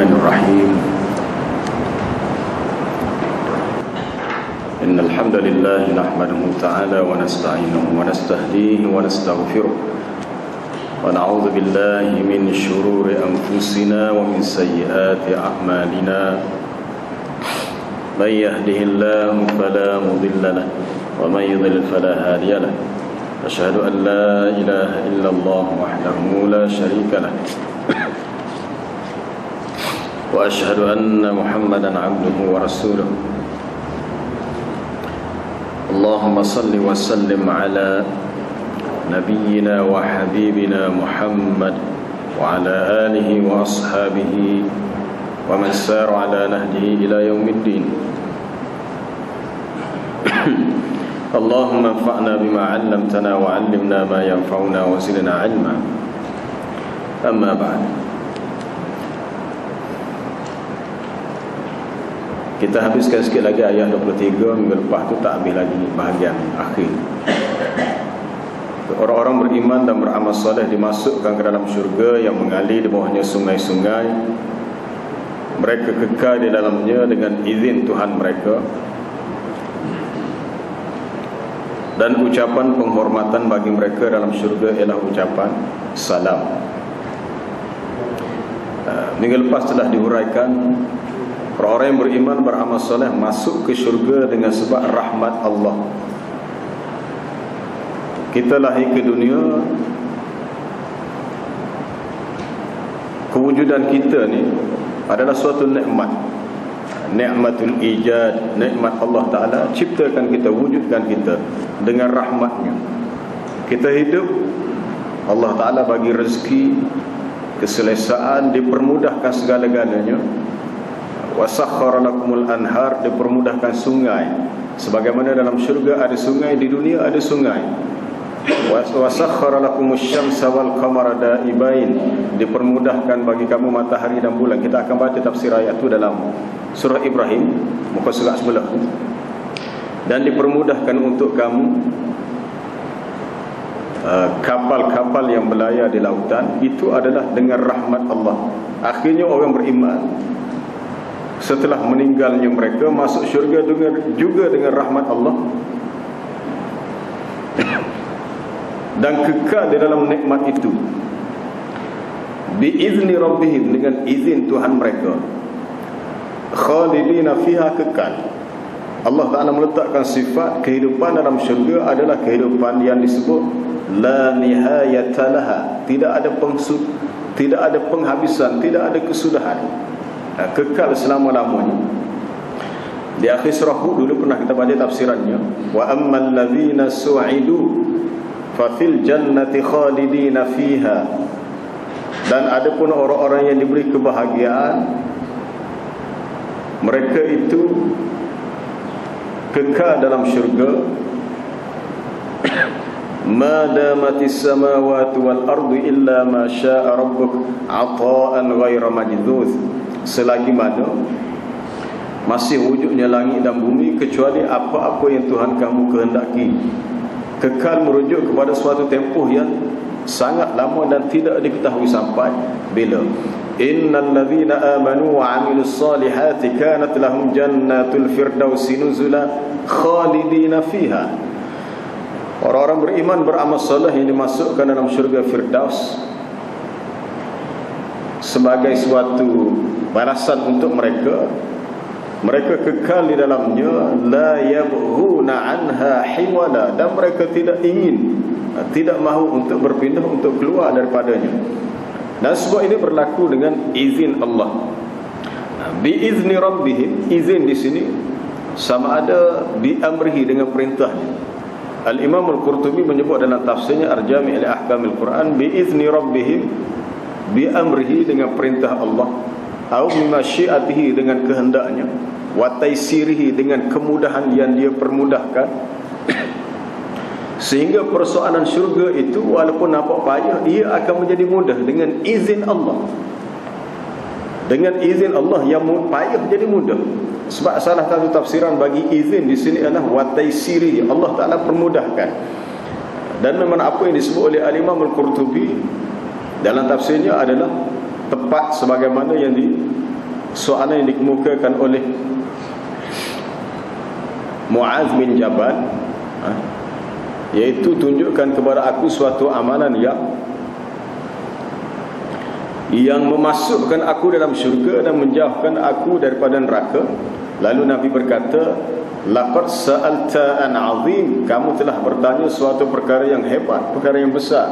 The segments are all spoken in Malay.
الرحمن الرحيم إن الحمد لله نحمده تعالى ونستعينه ونستهديه ونستغفره ونعوذ بالله من شرور أنفسنا ومن سيئات أعمالنا من يهده الله فلا مضل له ومن يضلل فلا هادي له أشهد أن لا إله إلا الله وحده لا شريك له وأشهد أن محمدا عبده ورسوله اللهم صل وسلم على نبينا وحبيبنا محمد وعلى آله وأصحابه ومن سار على نهجه إلى يوم الدين اللهم انفعنا بما علمتنا وعلمنا ما ينفعنا وزدنا علما أما بعد. Kita habiskan sikit lagi ayat 23. Minggu lepas tu tak habis lagi bahagian akhir. Orang-orang beriman dan beramal soleh dimasukkan ke dalam syurga yang mengalir di bawahnya sungai-sungai. Mereka kekal di dalamnya dengan izin Tuhan mereka. Dan ucapan penghormatan bagi mereka dalam syurga ialah ucapan salam. Minggu lepas telah dihuraikan, orang-orang yang beriman beramal soleh masuk ke syurga dengan sebab rahmat Allah. Kita lahir ke dunia, kewujudan kita ni adalah suatu nikmat. Nikmatul ijad, nikmat Allah Ta'ala ciptakan kita, wujudkan kita dengan rahmatnya. Kita hidup, Allah Ta'ala bagi rezeki, keselesaan, dipermudahkan segala-galanya. Wasakhkhara lakumul anhar, dipermudahkan sungai. Sebagaimana dalam syurga ada sungai, di dunia ada sungai. Wasakhkhara lakumus syamsa wal qamara daibain, dipermudahkan bagi kamu matahari dan bulan. Kita akan baca tafsir ayat itu dalam surah Ibrahim, muka surat sebelah. Dan dipermudahkan untuk kamu kapal-kapal yang berlayar di lautan. Itu adalah dengan rahmat Allah. Akhirnya orang beriman setelah meninggalnya mereka masuk syurga juga dengan rahmat Allah dan kekal di dalam nikmat itu biizni rabbihim, dengan izin Tuhan mereka, khalidina fiha, kekal. Allah Ta'ala meletakkan sifat kehidupan dalam syurga adalah kehidupan yang disebut la nihayata laha, tidak ada penghabisan, tidak ada kesudahan, kekal selama-lamanya. Di akhir surah Hud dulu pernah kita baca tafsirannya, wa ammal ladzina su'idu fa fil jannati khalidina fiha, dan adapun orang-orang yang diberi kebahagiaan, mereka itu kekal dalam syurga ma damatis samawati wal ardu illa ma syaa rabbuk ata'an ghaira majdud, selagi mana masih wujudnya langit dan bumi kecuali apa-apa yang Tuhan kamu kehendaki. Kekal merujuk kepada suatu tempoh yang sangat lama dan tidak diketahui sampai bila. Innal ladzina amanu wa 'amilus solihati kanat lahum jannatul firdausi nuzula khalidina fiha. Orang-orang beriman beramal soleh yang dimasukkan dalam syurga Firdaus sebagai suatu balasan untuk mereka. Mereka kekal di dalamnya, la yabghuna anha hiwala, dan mereka tidak ingin, tidak mahu untuk berpindah, untuk keluar daripadanya. Dan sebab ini berlaku dengan izin Allah. Biizni rabbihim, izin di sini sama ada biamrihi, dengan perintahnya. Al-Imam Al-Qurtubi menyebut dalam tafsirnya Al-Jami' li Ahkamil Quran, biizni rabbihim, biamrihi, dengan perintah Allah, atau bimasyiatihi, dengan kehendaknya, wa taysirihi, dengan kemudahan yang dia permudahkan. Sehingga persoalan syurga itu walaupun nampak payah, ia akan menjadi mudah dengan izin Allah. Dengan izin Allah yang payah jadi mudah. Sebab salah satu tafsiran bagi izin di sini adalah wa taysirihi, Allah Ta'ala permudahkan. Dan memang apa yang disebut oleh Al-Imam Al-Qurtubi dalam tafsirnya adalah tepat sebagaimana yang soalan yang dikemukakan oleh Muaz bin Jabal, iaitu tunjukkan kepada aku suatu amalan yang memasukkan aku dalam syurga dan menjauhkan aku daripada neraka. Lalu Nabi berkata, laqad sa'alta an 'azim, kamu telah bertanya suatu perkara yang hebat, perkara yang besar.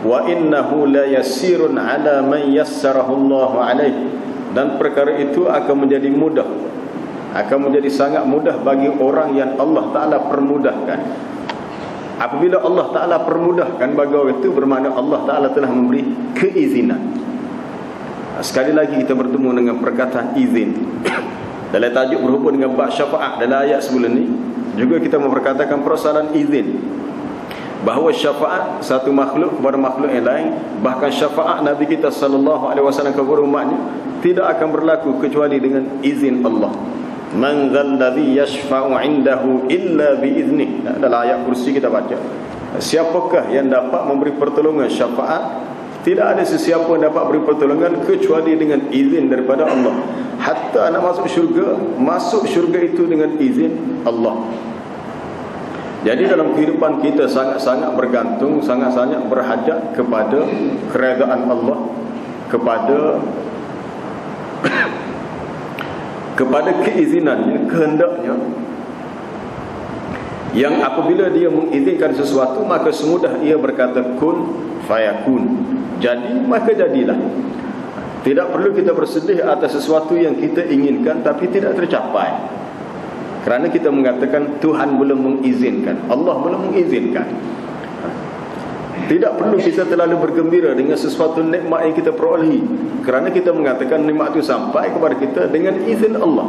Wa innahu la yasirun 'ala man yassarahu Allah 'alaih, dan perkara itu akan menjadi mudah, akan menjadi sangat mudah bagi orang yang Allah Ta'ala permudahkan. Apabila Allah Ta'ala permudahkan bagi orang itu, bermakna Allah Ta'ala telah memberi keizinan. Sekali lagi kita bertemu dengan perkataan izin dalam tajuk berhubung dengan bab syafaat. Dalam ayat sebelum ini juga kita memperkatakan persoalan izin, bahawa syafaat satu makhluk kepada makhluk yang lain, bahkan syafaat Nabi kita SAW kepada umatnya, tidak akan berlaku kecuali dengan izin Allah. Man dzalladzi yashfa'u 'indahu illa biiznih. Dalam ayat kursi kita baca, siapakah yang dapat memberi pertolongan syafaat? Tidak ada sesiapa yang dapat beri pertolongan kecuali dengan izin daripada Allah. Hatta nak masuk syurga itu dengan izin Allah. Jadi dalam kehidupan kita sangat-sangat bergantung, sangat-sangat berhajat kepada keredaan Allah, kepada keizinannya, kehendaknya, yang apabila dia mengizinkan sesuatu, maka semudah ia berkata kun fayakun, jadi maka jadilah. Tidak perlu kita bersedih atas sesuatu yang kita inginkan tapi tidak tercapai, kerana kita mengatakan Tuhan belum mengizinkan, Allah belum mengizinkan. Tidak perlu kita terlalu bergembira dengan sesuatu nikmat yang kita perolehi, kerana kita mengatakan nikmat itu sampai kepada kita dengan izin Allah.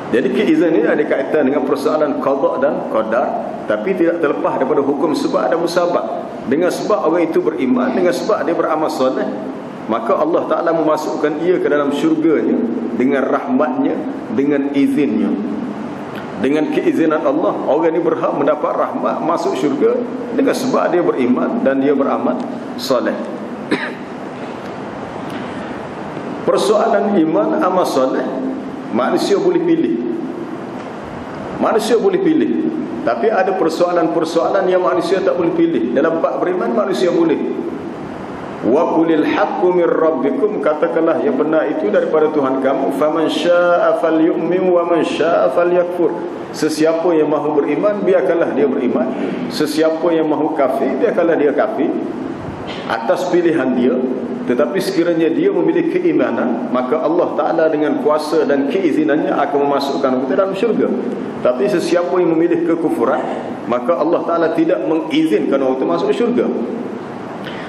Jadi keizin ini ada kaitan dengan persoalan qada dan qadar, tapi tidak terlepas daripada hukum sebab dan musabab. Dengan sebab orang itu beriman, dengan sebab dia beramal soleh, maka Allah Ta'ala memasukkan ia ke dalam syurganya dengan rahmatnya, dengan izinnya. Dengan keizinan Allah, orang ini berhak mendapat rahmat, masuk syurga dengan sebab dia beriman dan dia beramal soleh. Persoalan iman, amal soleh, manusia boleh pilih. Manusia boleh pilih. Tapi ada persoalan-persoalan yang manusia tak boleh pilih. Dalam bab beriman manusia boleh. Wa qulil haqqu mir rabbikum, katakanlah yang benar itu daripada Tuhan kamu. Faman syaa'a falyu'min wa man syaa'a falyakfur. Sesiapa yang mahu beriman, biarkanlah dia beriman. Sesiapa yang mahu kafir, biarkanlah dia kafir atas pilihan dia. Tetapi sekiranya dia memilih keimanan, maka Allah Ta'ala dengan kuasa dan keizinannya akan memasukkan kita dalam syurga. Tapi sesiapa yang memilih kekufuran, maka Allah Ta'ala tidak mengizinkan orang itu masuk syurga.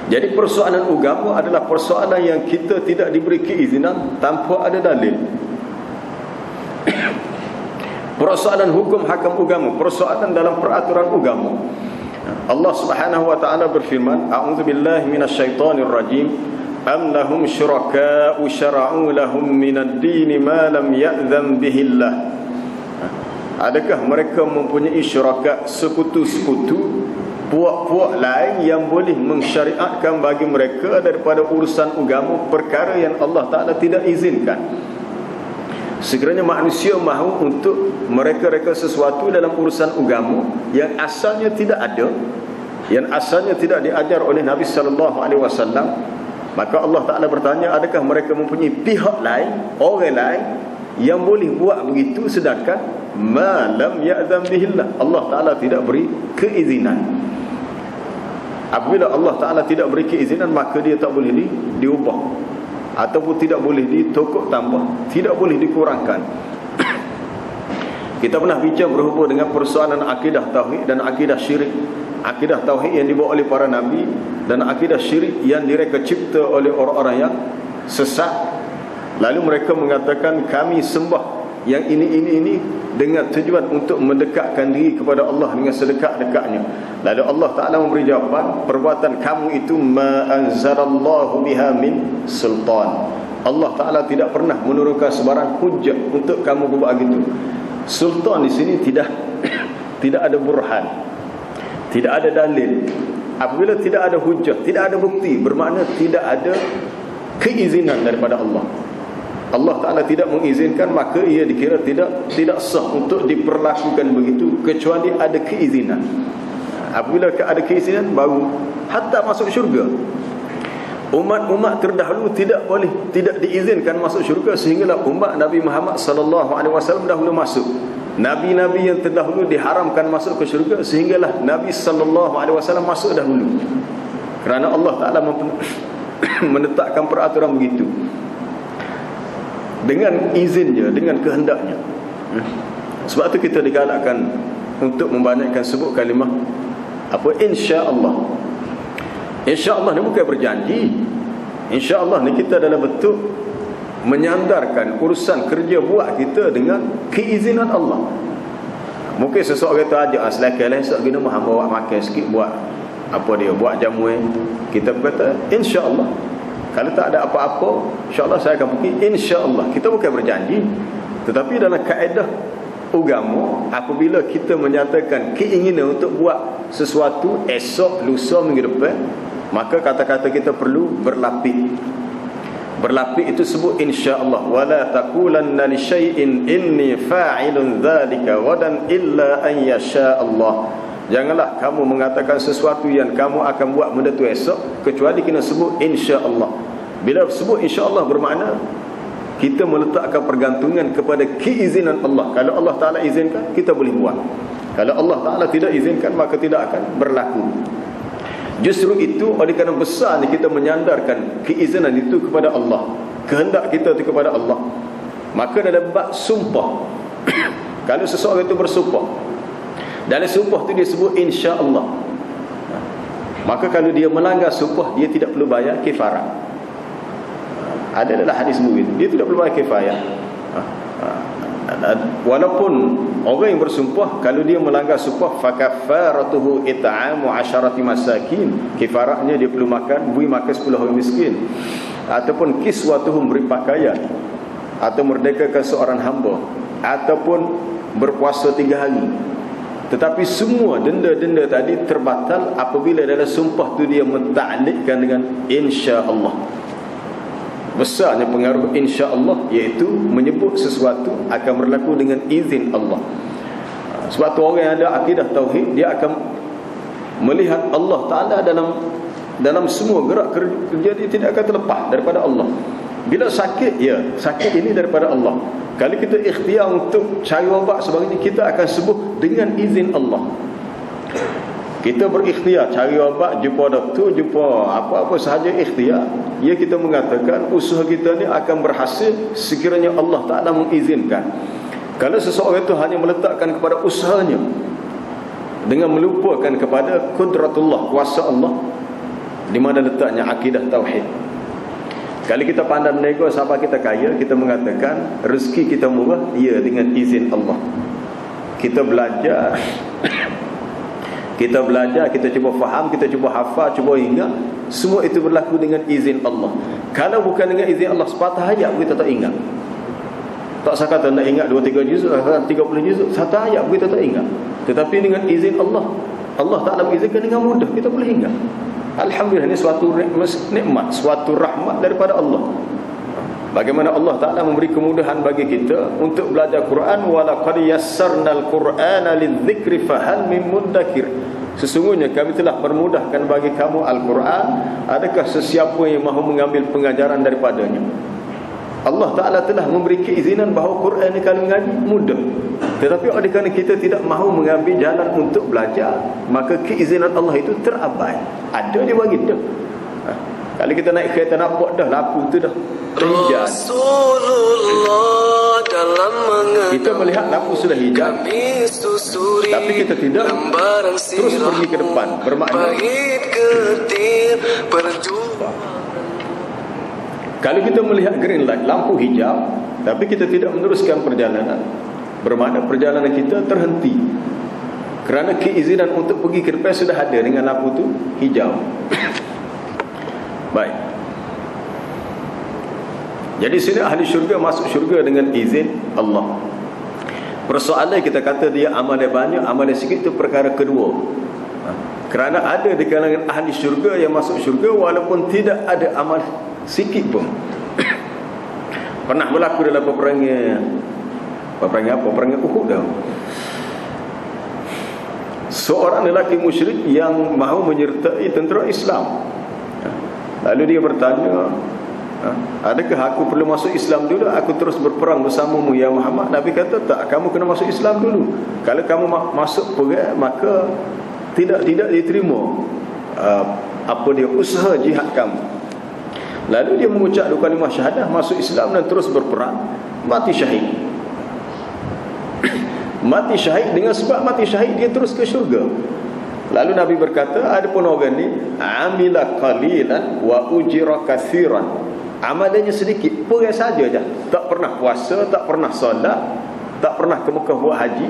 Jadi persoalan agama adalah persoalan yang kita tidak diberi keizinan tanpa ada dalil. Persoalan hukum hakam agama, persoalan dalam peraturan agama, Allah Subhanahu wa Ta'ala berfirman, a'udzubillahi minasyaitonir rajim, am lahum syuraka'u syara'u lahum minad dini ma lam ya'zam bihillah. Adakah mereka mempunyai syuraka, sekutu-sekutu, puak-puak lain yang boleh mensyariatkan bagi mereka daripada urusan agama perkara yang Allah Ta'ala tidak izinkan? Sekiranya manusia mahu untuk mereka-reka sesuatu dalam urusan agama yang asalnya tidak ada, yang asalnya tidak diajar oleh Nabi SAW, maka Allah Ta'ala bertanya, adakah mereka mempunyai pihak lain, orang lain yang boleh buat begitu, sedangkan ma lam ya'zam bihillah, Allah Ta'ala tidak beri keizinan. Apabila Allah Ta'ala tidak beri keizinan, maka dia tak boleh diubah, ataupun tidak boleh ditokok tambah, tidak boleh dikurangkan. Kita pernah bincang berhubung dengan persoalan akidah tauhid dan akidah syirik. Akidah tauhid yang dibawa oleh para nabi dan akidah syirik yang direka cipta oleh orang-orang yang sesat. Lalu mereka mengatakan kami sembah yang ini dengan tujuan untuk mendekatkan diri kepada Allah dengan sedekat-dekatnya. Lalu Allah Ta'ala memberi jawapan, perbuatan kamu itu ma anzalallahu biha min sultan. Allah Ta'ala tidak pernah menurunkan sebarang hujah untuk kamu buat begitu. Sultan di sini tidak ada burhan, tidak ada dalil. Apabila tidak ada hujah, tidak ada bukti, bermakna tidak ada keizinan daripada Allah. Allah Ta'ala tidak mengizinkan, maka ia dikira tidak sah untuk diperlakukan begitu kecuali ada keizinan. Apabila ada keizinan, baru hatta masuk syurga. Umat-umat terdahulu tidak diizinkan masuk syurga, sehinggalah umat Nabi Muhammad sallallahu alaihi wasallam dahulu masuk. Nabi-nabi yang terdahulu diharamkan masuk ke syurga, sehinggalah Nabi sallallahu alaihi wasallam masuk dahulu. Kerana Allah Ta'ala menetapkan peraturan begitu dengan izinnya, dengan kehendaknya. Sebab itu kita digalakkan untuk membanyakkan sebut kalimah apa? Insya-Allah. Insya-Allah ni bukan berjanji. Insya-Allah ni kita dalam bentuk menyandarkan urusan kerja buat kita dengan keizinan Allah. Mungkin seseorang kata aja selakai esok gini mah hamba buat makan sikit, buat apa dia, buat jamu. Kita berkata insya-Allah. Kalau tak ada apa-apa, insya-Allah saya akan pergi, insya-Allah. Kita bukan berjanji. Tetapi dalam kaedah agama, apabila kita menyatakan keinginan untuk buat sesuatu esok, lusa, minggu depan, maka kata-kata kita perlu berlapik. Berlapik itu sebut insya-Allah. Wala taqulanna li syai'in inni fa'ilun dzalika ghadan illa an yasha Allah. Janganlah kamu mengatakan sesuatu yang kamu akan buat benda tu esok kecuali kena sebut insya-Allah. Bila sebut insya-Allah bermakna kita meletakkan pergantungan kepada keizinan Allah. Kalau Allah Ta'ala izinkan, kita boleh buat. Kalau Allah Ta'ala tidak izinkan, maka tidak akan berlaku. Justru itu oleh kerana besar ni kita menyandarkan keizinan itu kepada Allah, kehendak kita itu kepada Allah. Maka dalam bab sumpah kalau seseorang itu bersumpah, dalam sumpah itu dia sebut insya-Allah, maka kalau dia melanggar sumpah, dia tidak perlu bayar kifarah. Ada dalam hadis begitu, dia tidak perlu bayar kifayah. Walaupun orang yang bersumpah, kalau dia melanggar sumpah, fakaffaratuhu it'amu 'asharati masakin, kifarahnya dia perlu beri makan 10 orang miskin, ataupun kiswatuhum, beri pakaian, atau merdekakan seorang hamba, ataupun berpuasa 3 hari. Tetapi semua denda-denda tadi terbatal apabila dalam sumpah tu dia mentaklikkan dengan insya-Allah. Besarnya pengaruh insya-Allah, iaitu menyebut sesuatu akan berlaku dengan izin Allah. Sebab tu orang yang ada akidah tauhid, dia akan melihat Allah Ta'ala dalam semua gerak kerja dia, tidak akan terlepas daripada Allah. Bila sakit, ya sakit ini daripada Allah. Kalau kita ikhtiar untuk cari ubat sebagainya, kita akan sembuh dengan izin Allah. Kita berikhtiar cari ubat, jumpa doktor, jumpa apa-apa sahaja ikhtiar, ya kita mengatakan usaha kita ni akan berhasil sekiranya Allah Ta'ala mengizinkan. Kalau seseorang itu hanya meletakkan kepada usahanya dengan melupakan kepada kudratullah, kuasa Allah, di mana letaknya akidah tauhid. Kalau kita pandai menego siapa kita kaya, kita mengatakan rezeki kita murah, ya dengan izin Allah. Kita belajar kita cuba faham, kita cuba hafal, cuba ingat, semua itu berlaku dengan izin Allah. Kalau bukan dengan izin Allah, sepatah ayat kita tak ingat. Tak sekata nak ingat 2-3 juzuk, 30 juzuk, satu ayat kita tak ingat. Tetapi dengan izin Allah, Allah Ta'ala mengizinkan dengan mudah, kita boleh ingat. Alhamdulillah, ini suatu nikmat, suatu rahmat daripada Allah. Bagaimana Allah Ta'ala memberi kemudahan bagi kita untuk belajar Quran. Walaqad yassarnal Qur'ana lidzikri fahal min muddakir. Sesungguhnya kami telah permudahkan bagi kamu Al-Quran, adakah sesiapa yang mahu mengambil pengajaran daripadanya? Allah Ta'ala telah memberi keizinan bahawa Quran ni kalau ngaji mudah. Tetapi oleh kerana kita tidak mahu mengambil jalan untuk belajar, maka keizinan Allah itu terabai. Ada dia bagi dah. Kalau kita naik kereta nampak dah lampu tu dah hijau. Kita melihat lampu sudah hijau, tapi kita tidak terus pergi ke depan. Bermakna kalau kita melihat green light, lampu hijau, tapi kita tidak meneruskan perjalanan, bermakna perjalanan kita terhenti. Kerana keizinan untuk pergi ke depan sudah ada dengan lampu tu hijau. Baik. Jadi sini ahli syurga masuk syurga dengan izin Allah. Persoalan kita kata dia amal dia banyak, amal dia sikit, itu perkara kedua. Kerana ada di kalangan ahli syurga yang masuk syurga walaupun tidak ada amal sikit pun. Pernah berlaku dalam peperangan apa? Peperangan Uhud dah. Seorang lelaki musyrik yang mahu menyertai tentera Islam. Lalu dia bertanya, adakah aku perlu masuk Islam dulu? Aku terus berperang bersamamu ya Muhammad. Nabi kata, tak, kamu kena masuk Islam dulu. Kalau kamu masuk perang, maka tidak diterima apa dia usaha jihad kamu. Lalu dia mengucap dua kalimah syahadah, masuk Islam dan terus berperang, mati syahid. Mati syahid, dengan sebab mati syahid dia terus ke syurga. Lalu Nabi berkata, ada pun orang ni amila qalilan wa ujira katsiran. Amalannya sedikit, perang saja je. Tak pernah puasa, tak pernah solat, tak pernah ke Mekah buat haji.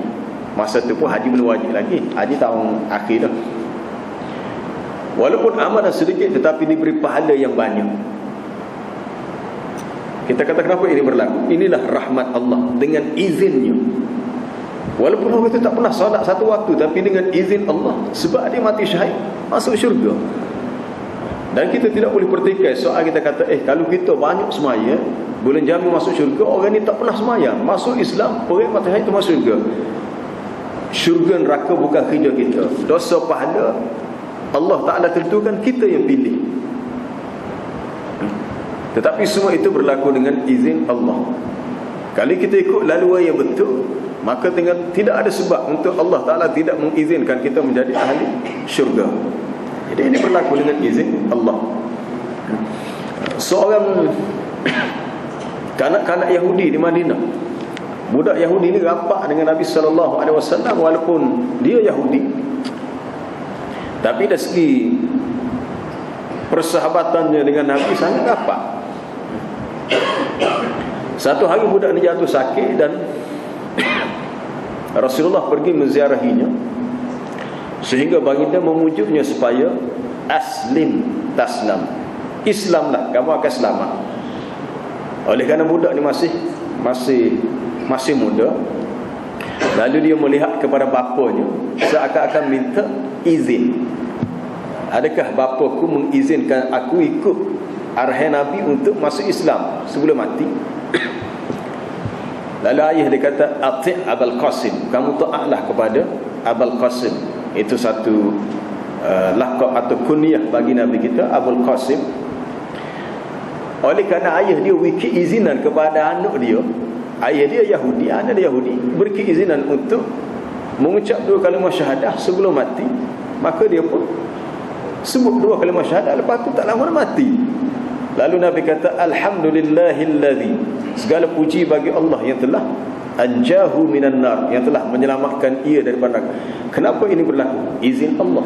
Masa tu pun haji belum wajib lagi. Haji tahun akhir dah. Walaupun amalan sedikit tetapi diberi pahala yang banyak. Kita kata kenapa ini berlaku? Inilah rahmat Allah dengan izinnya. Walaupun orang itu tak pernah solat satu waktu, tapi dengan izin Allah, sebab dia mati syahid, masuk syurga. Dan kita tidak boleh pertikai soal kita kata, kalau kita banyak semaya, boleh jamin masuk syurga. Orang ni tak pernah semaya, masuk Islam, orang mati syahid itu masuk syurga. Syurga neraka bukan kerja kita. Dosa pahala Allah Ta'ala tentukan, kita yang pilih. Tetapi semua itu berlaku dengan izin Allah. Kalau kita ikut laluan yang betul, maka tidak ada sebab untuk Allah Ta'ala tidak mengizinkan kita menjadi ahli syurga. Jadi ini berlaku dengan izin Allah. Seorang kanak-kanak Yahudi di Madinah, budak Yahudi ini rapat dengan Nabi SAW, walaupun dia Yahudi, tapi dari segi persahabatannya dengan Nabi sangat rapat. Satu hari budak ini jatuh sakit dan Rasulullah pergi menziarahinya, sehingga baginda memujuknya supaya aslim taslam, Islamlah, kamu akan selamat. Oleh kerana budak ni masih muda, lalu dia melihat kepada bapanya, seakan-akan minta izin. Adakah bapaku mengizinkan aku ikut arahan Nabi untuk masuk Islam sebelum mati? Lalu ayah dia kata, ati' Abul Qasim, kamu taatlah kepada Abul Qasim. Itu satu laqab atau kunyah bagi Nabi kita, Abul Qasim. Oleh kerana ayah dia beri keizinan kepada anak dia, ayah dia Yahudi, anak dia Yahudi, beri keizinan untuk mengucap dua kalimah syahadah sebelum mati, maka dia pun sebut dua kalimah syahadah, lepas tu tak lama mati. Lalu Nabi kata, alhamdulillahilladzi, segala puji bagi Allah yang telah anjahu minan nar, yang telah menyelamatkan ia daripada neraka. Kenapa ini berlaku? Izin Allah.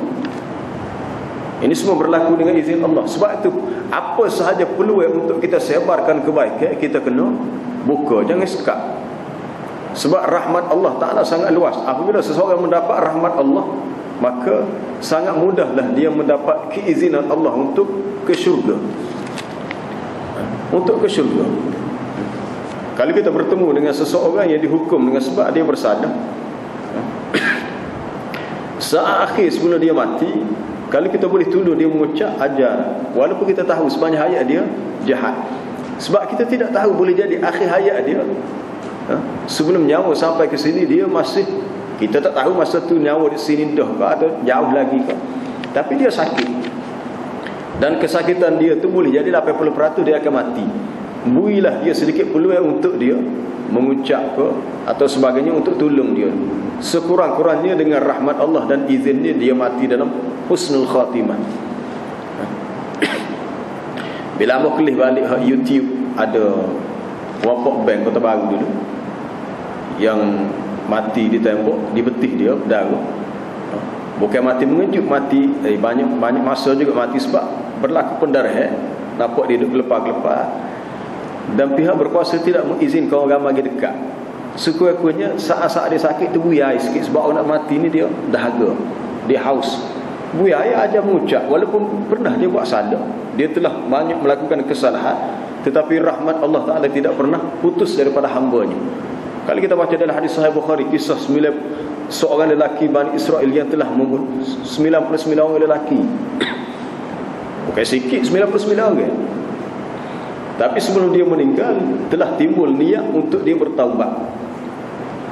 Ini semua berlaku dengan izin Allah. Sebab itu apa sahaja peluang untuk kita sebarkan kebaikan, kita kena buka, jangan sekat. Sebab rahmat Allah Ta'ala sangat luas. Apabila seseorang mendapat rahmat Allah, maka sangat mudahlah dia mendapat keizinan Allah untuk ke syurga. Untuk ke syurga. Kalau kita bertemu dengan seseorang yang dihukum dengan sebab dia bersalah, saat akhir sebelum dia mati, kalau kita boleh tolong dia mengucap ajar, walaupun kita tahu sepanjang hayat dia jahat, sebab kita tidak tahu, boleh jadi akhir hayat dia, sebelum nyawa sampai ke sini dia masih, kita tak tahu masa tu nyawa di sini dah ke atau jauh lagi ke, tapi dia sakit. Dan kesakitan dia tu boleh jadi 80% dia akan mati. Berilah dia sedikit peluang untuk dia mengucap ke atau sebagainya untuk tolong dia. Sekurang-kurangnya dengan rahmat Allah dan izinnya dia mati dalam husnul khatimah. Bila mau kelih balik YouTube, ada Wapok Bank Kota Baru dulu yang mati di tembok, di betih dia berdarah. Bukan mati mengejut, mati banyak masa juga mati sebab berlaku pendarahan, nampak dia duduk gelepar-gelepar, dan pihak berkuasa tidak mengizinkan orang bagi dekat. Sekurang-kurangnya saat-saat dia sakit tu bui air sikit, sebab orang nak mati ni dia dahaga, dia haus. Bui air ajar mengucap, walaupun pernah dia buat salah, dia telah banyak melakukan kesalahan, tetapi rahmat Allah Ta'ala tidak pernah putus daripada hambanya. Kalau kita baca dalam hadis Sahih Bukhari, kisah seorang lelaki Bani Israel yang telah membunuh 99 orang lelaki. Bukan sikit, 99 orang. Tapi sebelum dia meninggal telah timbul niat untuk dia bertaubat.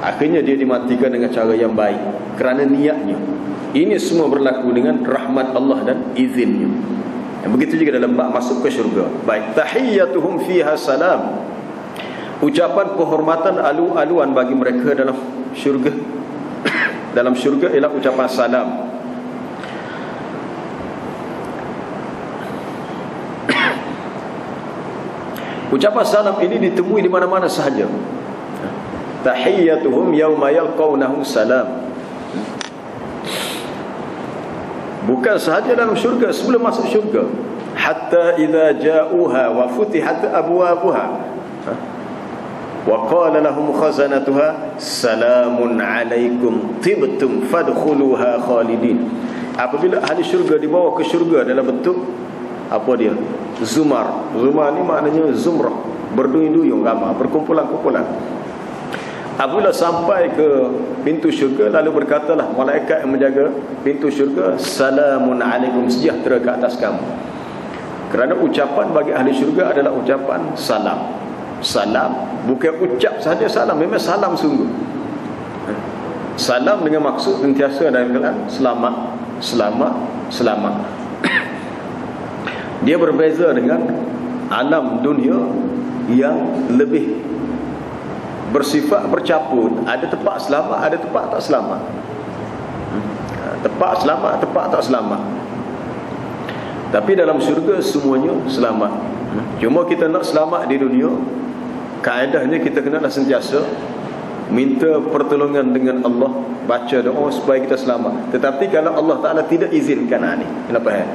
Akhirnya dia dimatikan dengan cara yang baik kerana niatnya. Ini semua berlaku dengan rahmat Allah dan izinnya. Dan begitu juga dalam bab masuk ke syurga. Baik, tahiyyatuhum fiha salam. Ucapan penghormatan alu-aluan bagi mereka dalam syurga. Dalam syurga ialah ucapan salam. Ucapan salam ini ditemui di mana-mana sahaja. Tahiyyatuhum yawma yalqawnahu salam. Bukan sahaja dalam syurga, sebelum masuk syurga. Hatta idza ja'uha wa futihat abwabuha wa qala lahum khazanatuha salamun alaikum tibtum fadkhuluha khalidin. Apabila ahli syurga dibawa ke syurga dalam bentuk apa dia? Zumar. Zumar ni maknanya zumrah, berduyun-duyun ramai, berkumpulan-kumpulan. Apabila sampai ke pintu syurga, lalu berkatalah malaikat yang menjaga pintu syurga, salamun alaikum, sejahtera ke atas kamu. Kerana ucapan bagi ahli syurga adalah ucapan salam. Salam bukan ucap sahaja salam, memang salam sungguh. Salam dengan maksud sentiasa dalam keadaan selamat, selamat, selamat. Dia berbeza dengan alam dunia yang lebih bersifat bercampur. Ada tempat selamat, ada tempat tak selamat. Tempat selamat, tempat tak selamat. Tapi dalam syurga semuanya selamat. Cuma kita nak selamat di dunia, kaedahnya kita kena sentiasa minta pertolongan dengan Allah, baca doa supaya kita selamat. Tetapi kalau Allah Ta'ala tidak izinkan ni, kenapa ya?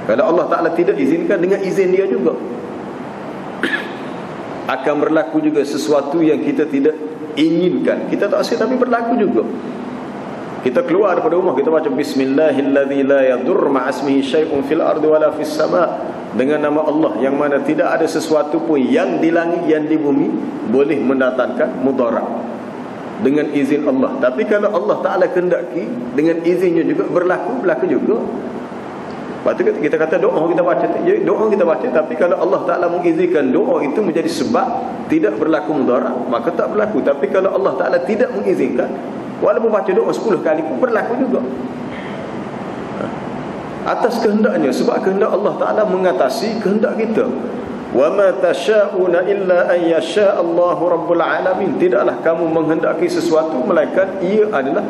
Kalau Allah Ta'ala tidak izinkan, dengan izin dia juga akan berlaku juga sesuatu yang kita tidak inginkan. Kita tak rasa tapi berlaku juga. Kita keluar daripada rumah, kita baca bismillahilladzi la yadur ma'asmihi syai'un fil ardi wala fis sama', dengan nama Allah yang mana tidak ada sesuatu pun yang di langit yang di bumi boleh mendatangkan mudarat, dengan izin Allah. Tapi kalau Allah Ta'ala kehendaki, dengan izinnya juga berlaku juga. Lepas tu kita kata doa kita baca, doa kita baca, tapi kalau Allah Ta'ala mengizinkan doa itu menjadi sebab tidak berlaku mudarat, maka tak berlaku. Tapi kalau Allah Ta'ala tidak mengizinkan, walaupun baca doa 10 kali pun berlaku juga. Atas kehendaknya, sebab kehendak Allah Ta'ala mengatasi kehendak kita. Wa ma tasha'una illa an yasha' Allahu rabbul alamin. Tidaklah kamu menghendaki sesuatu melainkan ia adalah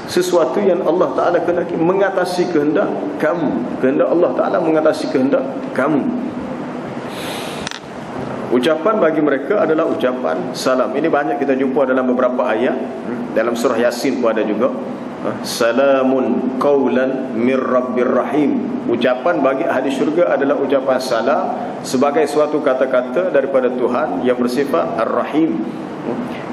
sesuatu yang Allah Ta'ala kehendaki, mengatasi kehendak kamu. Kehendak Allah Ta'ala mengatasi kehendak kamu. Ucapan bagi mereka adalah ucapan salam. Ini banyak kita jumpa dalam beberapa ayat. Dalam surah Yasin pun ada juga. Salamun qawlan mir rabbir rahim. Ucapan bagi ahli syurga adalah ucapan salam sebagai suatu kata-kata daripada Tuhan yang bersifat ar-rahim.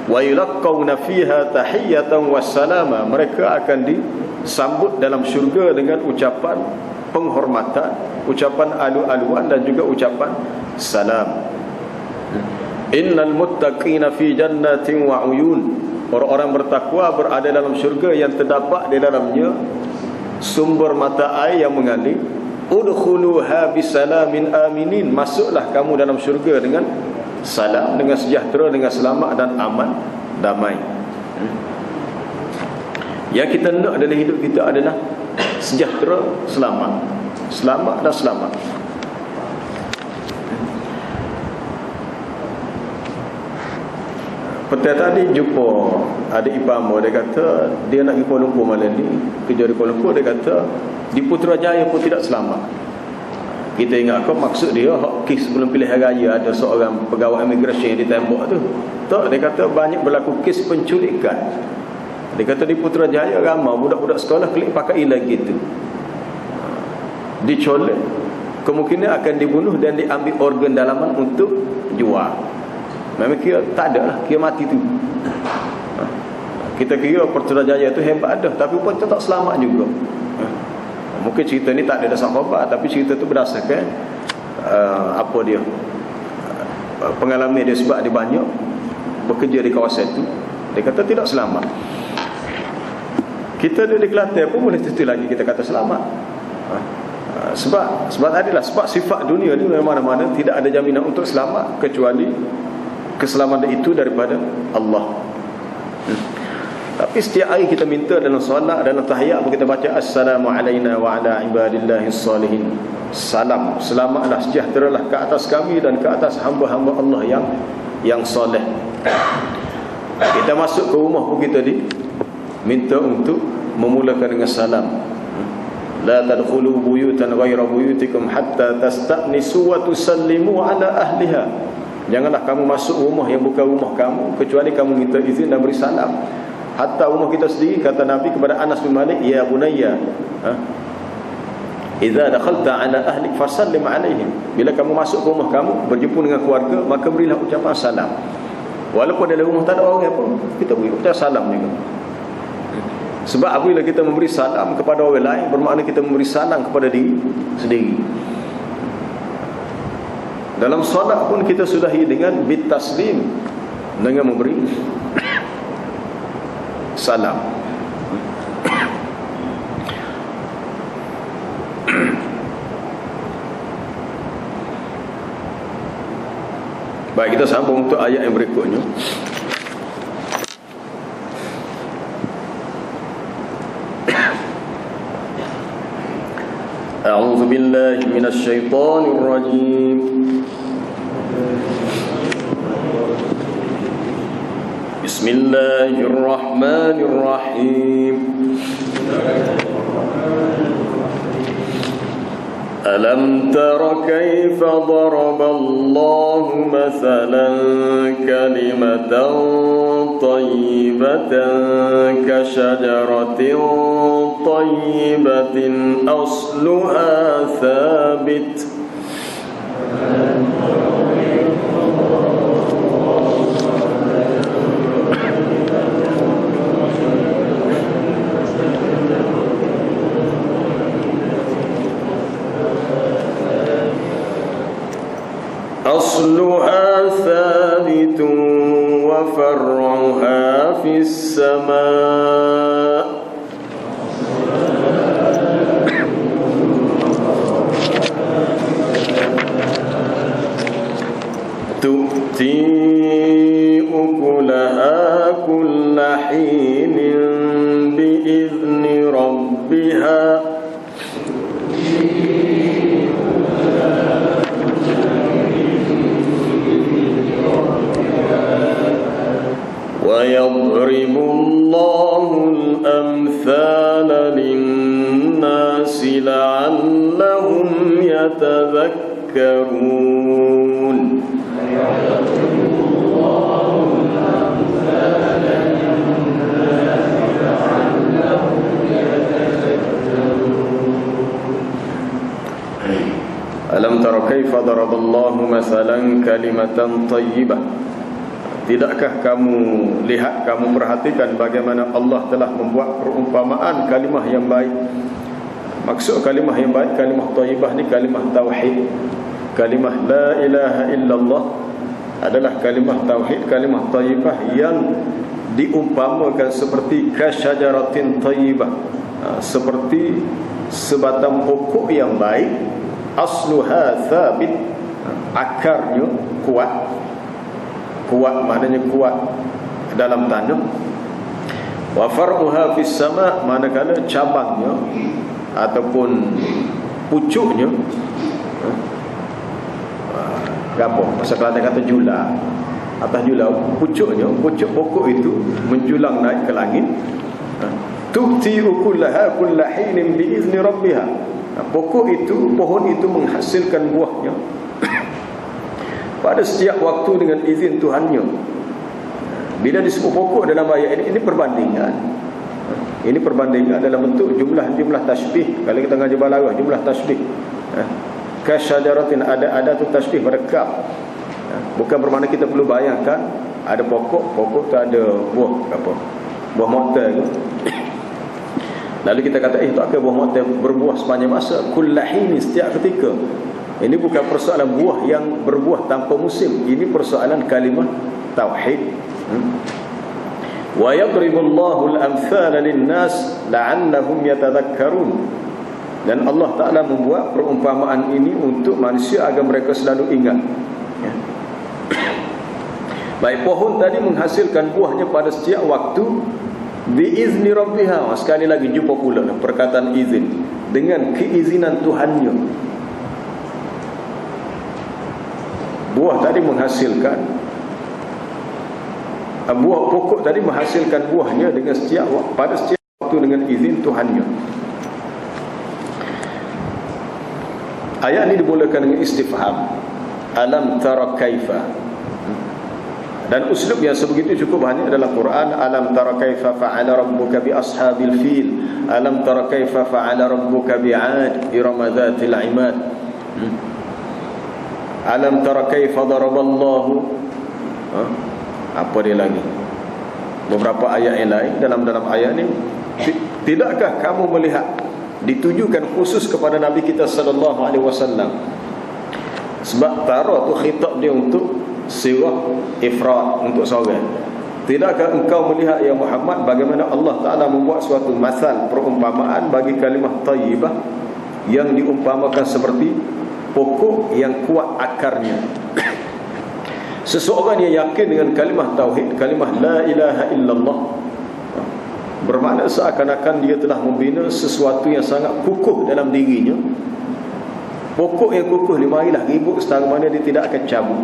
Wa yulaqqawna fiha tahiyatan wassalama. Mereka akan disambut dalam syurga dengan ucapan penghormatan, ucapan alu-aluan dan juga ucapan salam. Innal muttaqina fi jannatin wa uyun. Orang-orang bertakwa berada dalam syurga yang terdapat di dalamnya sumber mata air yang mengalir. Udkhuluha bisalamin aminin. Masuklah kamu dalam syurga dengan salam, dengan sejahtera, dengan selamat dan aman, damai. Yang kita nak dalam hidup kita adalah sejahtera, selamat. Selamat dan selamat. Petang tadi jumpa ada ipar dia kata dia nak pergi Kuala Lumpur malam ni, kerja di Kuala Lumpur. Dia kata di Putrajaya pun tidak selamat. Kita ingat kau maksud dia hak kes sebelum pilihan raya ada seorang pegawai imigresen yang ditembak tu. Tak, dia kata banyak berlaku kes penculikan. Dia kata di Putrajaya ramai budak-budak sekolah klik pakai ilang gitu, dicolek, kemungkinan akan dibunuh dan diambil organ dalaman untuk jual. Memang kira tak ada lah, kira mati tu. Kita kira Putrajaya tu hebat dah, tapi pun tak selamat juga. Mungkin cerita ni tak ada dasar khabar, tapi cerita tu berdasarkan apa dia, pengalaman dia, sebab dia banyak bekerja di kawasan tu. Dia kata tidak selamat. Kita di Kelantan pun boleh tentu lagi kita kata selamat. Sebab adalah sebab sifat dunia ni mana-mana tidak ada jaminan untuk selamat kecuali keselamatan itu daripada Allah. Tapi setiap hari kita minta dalam solat, dalam tahiyat kita baca assalamu alayna wa ala ibadillahis salihin. Salam, selamatlah, sejahteralah ke atas kami dan ke atas hamba-hamba Allah yang soleh. Kita masuk ke rumah pun kita minta untuk memulakan dengan salam. La tadkhulu buyutan ghayra buyutikum hatta tasta'nisu wa tusallimu ala ahliha. Janganlah kamu masuk rumah yang bukan rumah kamu kecuali kamu minta izin dan beri salam. Hatta rumah kita sendiri, kata Nabi kepada Anas bin Malik, ya bunayya, idza dakhalta ala ahlik fasallim alaihim. Bila kamu masuk ke rumah kamu, berjumpa dengan keluarga, maka berilah ucapan salam. Walaupun dalam rumah tak ada orang pun, kita beri ucapan salam juga. Sebab apabila kita memberi salam kepada orang lain, bermakna kita memberi salam kepada diri sendiri. Dalam solat pun kita sudahi dengan bitaslim, dengan memberi salam. Baik, kita sambung untuk ayat yang berikutnya. A'udzu billahi minasy syaithanir rajim. Bismillahirrahmanirrahim. Alam tara kaifa daraballahu mathalan kalimatan tayyibatan kashajaratin tayyibatin asluha thabit. أصلها ثابت وفرعها في السماء تؤتي أكلها كل حين بإذن ربها ويضرب الله الأمثال للناس لعلهم يتذكرون. ألم تر كيف ضرب الله مثلا كلمة طيبة. Tidakkah kamu lihat, kamu perhatikan bagaimana Allah telah membuat perumpamaan kalimah yang baik. Maksud kalimah yang baik, kalimah thayyibah ni kalimah tauhid. Kalimah la ilaha illallah adalah kalimah tauhid, kalimah thayyibah yang diumpamakan seperti kasyajaratin thayyibah, seperti sebatang pokok yang baik. Asluha thabit, akarnya kuat. Kuat maknanya kuat dalam tanah. Wa far'uha fis sama', manakala cabangnya ataupun pucuknya apa? Bahasa Kelantan kata jula. Atas jula pucuknya, pucuk pokok itu menjulang naik ke langit. Tu'ti ukulaha kulla hinin bi izni rabbiha. Pokok itu, pohon itu menghasilkan buahnya pada setiap waktu dengan izin Tuhannya. Bila disebut pokok dalam ayat ini perbandingan. Ini perbandingan dalam bentuk jumlah tasbih. Kalau kita ngaji balaghah, jumlah tasbih. Kasyajaratin, ada tu tasbih pada kaf. Bukan bermakna kita perlu bayangkan ada pokok tu ada buah apa? Buah motel tu. Lalu kita kata tak ke buah motel berbuah sepanjang masa, kullahini, setiap ketika. Ini bukan persoalan buah yang berbuah tanpa musim. Ini persoalan kalimah tauhid. Wa yadribullahu al-amthala lin-nas la'allahum yatadhakkarun. Dan Allah Ta'ala membuat perumpamaan ini untuk manusia agar mereka selalu ingat, ya. Baik, pohon tadi menghasilkan buahnya pada setiap waktu biizni rabbiha. Sekali lagi jumpa pula perkataan izin, dengan keizinan Tuhannya. Buah tadi menghasilkan, buah pokok tadi menghasilkan buahnya dengan pada setiap waktu dengan izin Tuhannya. Ayat ini dimulakan dengan istifham, alam tara kaifa. Dan uslub yang sebegitu cukup banyak dalam Quran. Alam tara kaifa fa'ala rabbuka bi ashabil fil, alam tara kaifa fa'ala rabbuka bi 'ad irama dhatil 'imad, alam tara kaifa daraballahu, apa dia lagi, beberapa ayat yang lain. Dalam ayat ini, tidakkah kamu melihat, ditujukan khusus kepada Nabi kita sallallahu alaihi wasallam. Sebab tara tu khitab dia untuk sirah ifrat, untuk seorang. Tidakkah engkau melihat ya Muhammad bagaimana Allah Ta'ala membuat suatu masal, perumpamaan bagi kalimah tayyibah yang diumpamakan seperti pokok yang kuat akarnya. Seseorang yang yakin dengan kalimah tauhid, kalimah la ilaha illallah, bermakna seakan-akan dia telah membina sesuatu yang sangat kukuh dalam dirinya. Pokok yang kukuh ni, marilah ribut setara mana dia tidak akan cabut.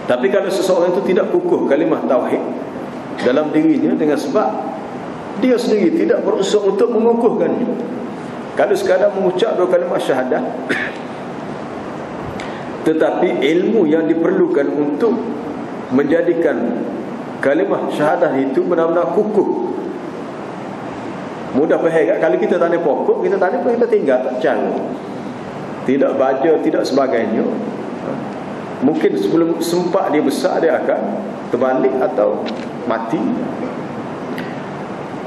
Tapi kalau seseorang itu tidak kukuh kalimah tauhid dalam dirinya, dengan sebab dia sendiri tidak berusaha untuk mengukuhkannya. Kalau sekadar mengucap dua kalimah syahadah, tetapi ilmu yang diperlukan untuk menjadikan kalimah syahadah itu benar-benar kukuh, mudah faham. Kalau kita tanya pokok, kita tanya pun kita tinggal tak cara, tidak baja, tidak sebagainya. Mungkin sebelum sempat dia besar, dia akan terbalik atau mati.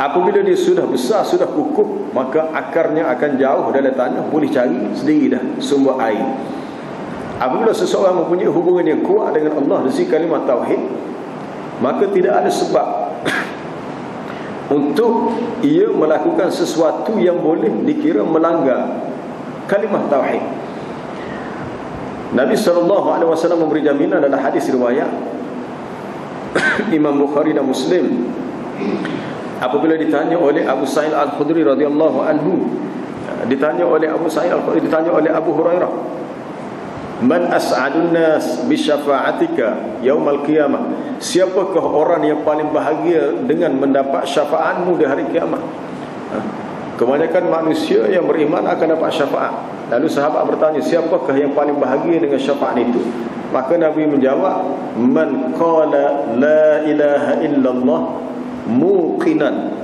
Apabila dia sudah besar, sudah kukuh, maka akarnya akan jauh dalam tanah, boleh cari sendiri dah sumber air. Apabila seseorang mempunyai hubungan yang kuat dengan Allah dari kalimah tauhid, maka tidak ada sebab untuk ia melakukan sesuatu yang boleh dikira melanggar kalimah tauhid. Nabi SAW memberi jaminan dalam hadis riwayat Imam Bukhari dan Muslim, apabila ditanya oleh Abu Sa'id Al-Khudri radhiyallahu anhu, ditanya oleh Abu Sa'id Al-Khudri, ditanya oleh Abu Hurairah, man as'adun nas bi syafa'atika yaumal qiyamah, siapakah orang yang paling bahagia dengan mendapat syafaatmu di hari kiamat? Kebanyakan manusia yang beriman akan dapat syafaat. Lalu sahabat bertanya, siapakah yang paling bahagia dengan syafaat itu? Maka Nabi menjawab, man qala la ilaha illallah muqinan,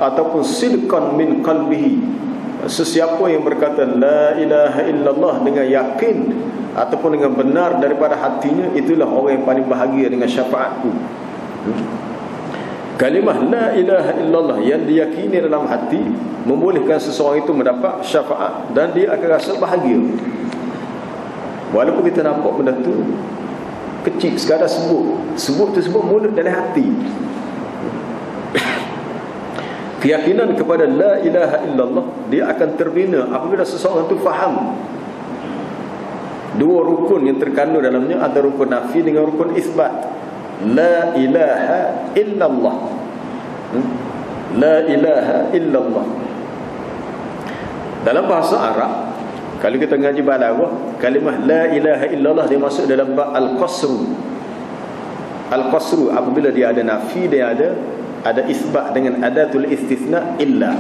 ataupun sidqan min qalbihi, sesiapa yang berkata la ilaha illallah dengan yakin ataupun dengan benar daripada hatinya, itulah orang yang paling bahagia dengan syafaatku. Kalimah la ilaha illallah yang diyakini dalam hati membolehkan seseorang itu mendapat syafaat, dan dia akan rasa bahagia. Walaupun kita nampak benda tu kecil, sekadar sebut mulut dalam hati. Keyakinan kepada la ilaha illallah, dia akan terbina apabila seseorang itu faham dua rukun yang terkandung dalamnya, ada rukun nafi dengan rukun isbat. La ilaha illallah, la ilaha illallah. Dalam bahasa Arab, kalau kita ngaji balaghah, kalimah la ilaha illallah dia masuk dalam bab al-qasru. Al-qasru apabila dia ada nafi, dia ada isbat dengan adatul istithna illa.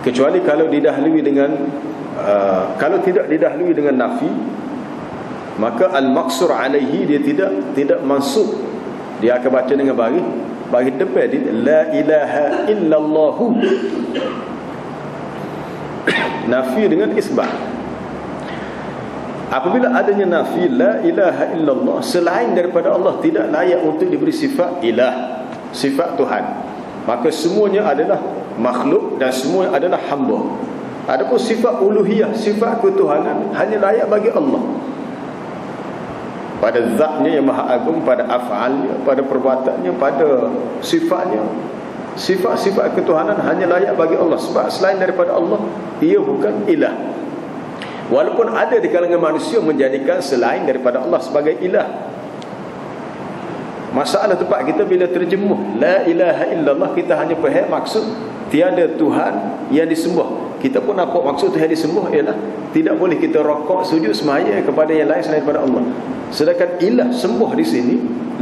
Kecuali kalau didahului dengan kalau tidak didahului dengan nafi, maka al-maqsur alaihi dia tidak mansub, dia akan baca dengan bagi depan dia la ilaha illallah, nafi dengan isbat. Apabila adanya nafi la ilaha illallah, selain daripada Allah tidak layak untuk diberi sifat ilah, sifat Tuhan, maka semuanya adalah makhluk dan semuanya adalah hamba. Adapun sifat uluhiyah, sifat ketuhanan, hanya layak bagi Allah, pada zatnya yang maha agung, pada af'alnya, pada perbuatannya, pada sifatnya. Sifat-sifat ketuhanan hanya layak bagi Allah, sebab selain daripada Allah, ia bukan ilah. Walaupun ada di kalangan manusia menjadikan selain daripada Allah sebagai ilah. Masalah tempat kita bila terjemuh la ilaha illallah, kita hanya faham maksud tiada Tuhan yang disembah. Kita pun nampak maksud Tuhan disembah ialah tidak boleh kita rokok, sujud, semaya kepada yang lain selain daripada Allah. Sedangkan ilah sembah di sini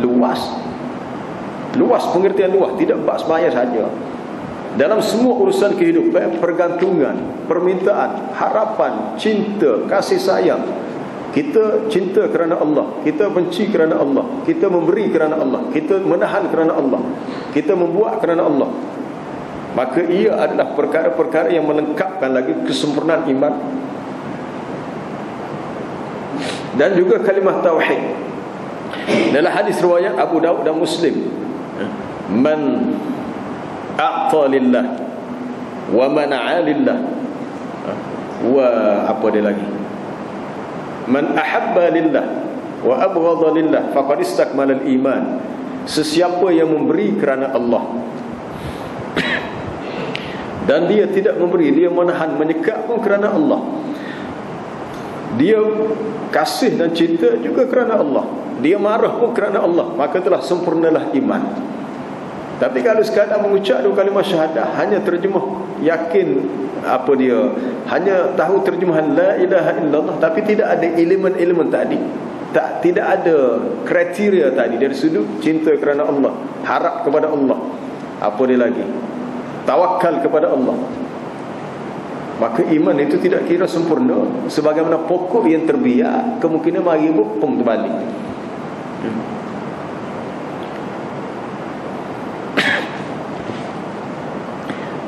luas. Luas, pengertian luas, tidak bab semaya saja. Dalam semua urusan kehidupan, pergantungan, permintaan, harapan, cinta, kasih sayang. Kita cinta kerana Allah, kita benci kerana Allah, kita memberi kerana Allah, kita menahan kerana Allah, kita membuat kerana Allah. Maka ia adalah perkara-perkara yang melengkapkan lagi kesempurnaan iman. Dan juga kalimah tauhid. Dalam hadis riwayat Abu Daud dan Muslim, man a'ta lillah wa mana'a lillah wa apa dia lagi, man ahabba lillah wa abghadha lillah faqad istakmala al-iman. Sesiapa yang memberi kerana Allah dan dia tidak memberi, dia menahan, menyekat pun kerana Allah, dia kasih dan cinta juga kerana Allah, dia marah pun kerana Allah, maka telah sempurnalah iman. Tapi kalau sekadar mengucap dua kalimah syahadah, hanya terjemah yakin apa dia, hanya tahu terjemahan la ilaha illallah, tapi tidak ada elemen-elemen tadi, tidak ada kriteria tadi dari sudut cinta kerana Allah, harap kepada Allah, apa dia lagi, tawakal kepada Allah, maka iman itu tidak kira sempurna. Sebagaimana pokok yang terbiak, kemungkinan mari pun terbalik.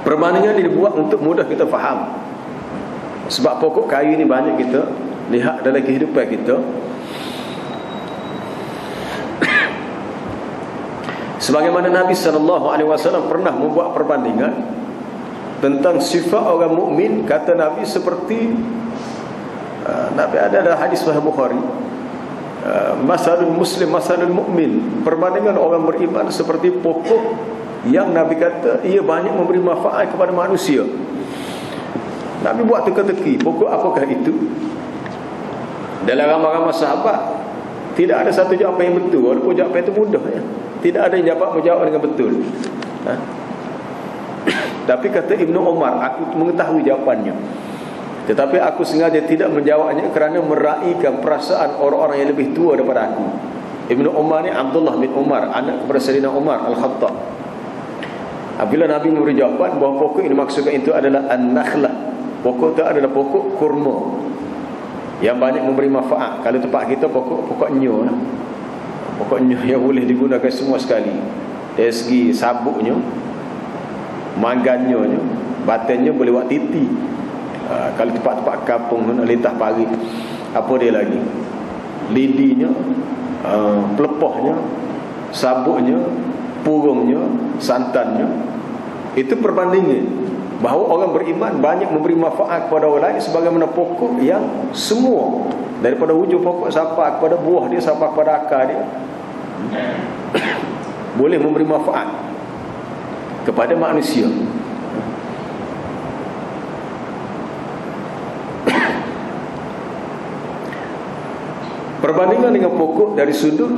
Perbandingan ini dibuat untuk mudah kita faham. Sebab pokok kayu ini banyak kita lihat dalam kehidupan kita. Sebagaimana Nabi SAW pernah membuat perbandingan tentang sifat orang mukmin, kata Nabi seperti Nabi ada dalam hadis Sahih Bukhari, masalul muslim masalul mukmin, perbandingan orang beriman seperti pokok yang Nabi kata ia banyak memberi manfaat kepada manusia. Nabi buat teka-teki, pokok apakah itu? Dalam ramai-ramai sahabat tidak ada satu jawapan yang betul, walaupun jawapan itu mudah ya. Tidak ada yang dapat menjawab dengan betul. Tapi kata Ibnu Umar, aku mengetahui jawapannya, tetapi aku sengaja tidak menjawabnya kerana meraihkan perasaan orang-orang yang lebih tua daripada aku. Ibnu Umar ni Abdullah bin Umar, anak kepada Sayyidina Umar Al-Khattab. Apabila Nabi memberi jawapan bahawa pokok ini maksudkan itu adalah an-nakhlah, pokok itu adalah pokok kurma yang banyak memberi manfaat. Kalau tempat kita pokok nyo lah. Pokok nyo yang boleh digunakan semua sekali, dari segi sabuknya, manggannya, batangnya boleh buat titi. Kalau tempat-tempat kampung litah pari, apa dia lagi, lidinya, pelepahnya, sabuknya, purungnya, santannya. Itu perbandingan bahawa orang beriman banyak memberi manfaat kepada orang lain, sebagaimana pokok yang semua daripada hujung pokok sampai kepada buah dia, sampai kepada akar dia, boleh memberi manfaat kepada manusia. Perbandingan dengan pokok dari sudut